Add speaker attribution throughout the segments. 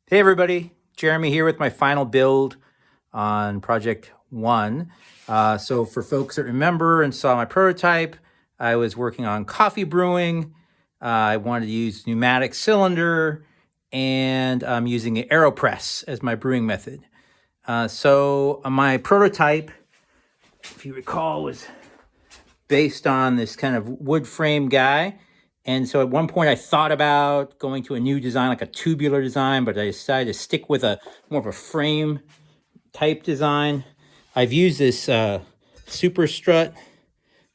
Speaker 1: Hey everybody, Jeremy here with my final build on project 1. So for folks that remember and saw my prototype, I was working on coffee brewing. I wanted to use pneumatic cylinder, and I'm using an Aeropress as my brewing method. So my prototype, if you recall, was based on this kind of wood frame guy. And so at one point I thought about going to a new design, like a tubular design, but I decided to stick with a more of a frame type design. I've used this super strut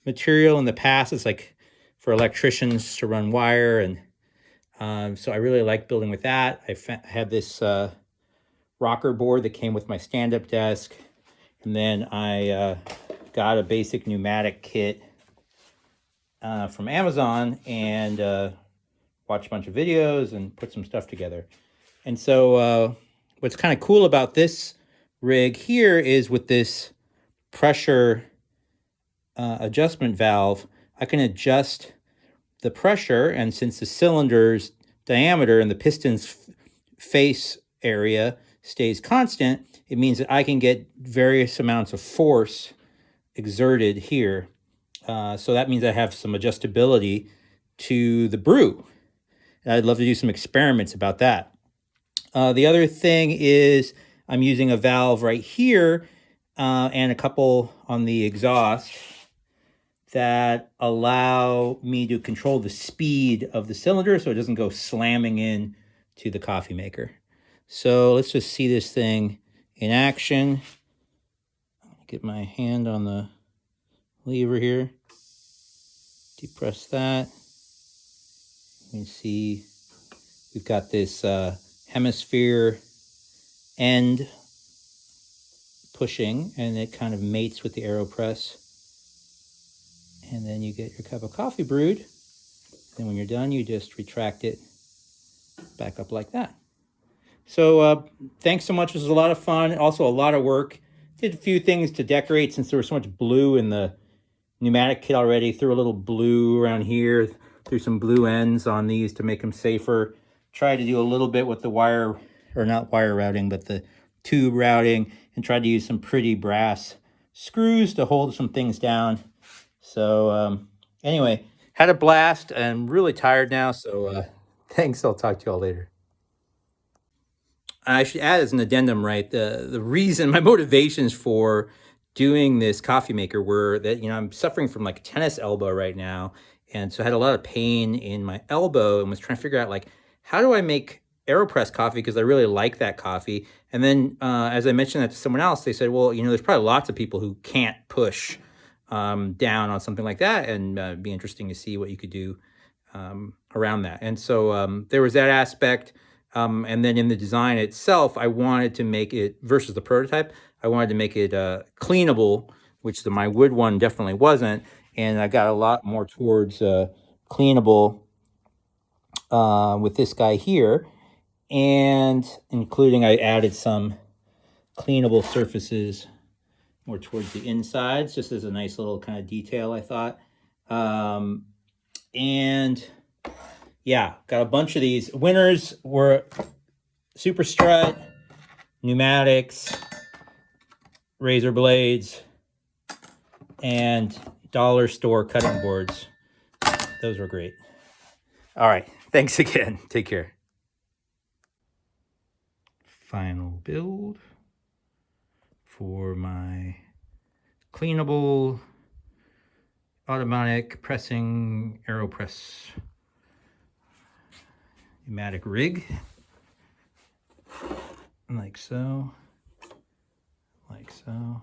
Speaker 1: material in the past. It's like for electricians to run wire. And so I really like building with that. I had this rocker board that came with my stand-up desk. And then I got a basic pneumatic kit from Amazon and watched a bunch of videos and put some stuff together. And so what's kind of cool about this rig here is with this pressure adjustment valve, I can adjust the pressure, and since the cylinder's diameter and the piston's face area stays constant, it means that I can get various amounts of force exerted here. So that means I have some adjustability to the brew. And I'd love to do some experiments about that. The other thing is I'm using a valve right here and a couple on the exhaust that allow me to control the speed of the cylinder so it doesn't go slamming in to the coffee maker. So let's just see this thing in action. Get my hand on the lever here. Depress that. You can see we've got this hemisphere end pushing, and it kind of mates with the Aeropress. And then you get your cup of coffee brewed. Then when you're done, you just retract it back up like that. So thanks so much. This was a lot of fun. Also a lot of work. Did a few things to decorate since there was so much blue in the pneumatic kit already. Threw a little blue around here. Threw some blue ends on these to make them safer. Tried to do a little bit with the wire, or not wire routing, but the tube routing, and tried to use some pretty brass screws to hold some things down. So anyway, had a blast. I'm really tired now, so thanks. I'll talk to you all later. I should add as an addendum, right? The reason, my motivations for doing this coffee maker were that, I'm suffering from like tennis elbow right now. And so I had a lot of pain in my elbow and was trying to figure out like, how do I make AeroPress coffee? Because I really like that coffee. And then as I mentioned that to someone else, they said, well, there's probably lots of people who can't push down on something like that, and it'd be interesting to see what you could do around that. And so there was that aspect. And then in the design itself, I wanted to make it, versus the prototype, I wanted to make it cleanable, which my wood one definitely wasn't. And I got a lot more towards cleanable with this guy here. And including, I added some cleanable surfaces more towards the insides, just as a nice little kind of detail, I thought. And yeah, got a bunch of these. Winners were super strut, pneumatics, razor blades, and dollar store cutting boards. Those were great. All right, thanks again. Take care. Final build for my cleanable automatic pressing Aeropress pneumatic rig. Like so, like so.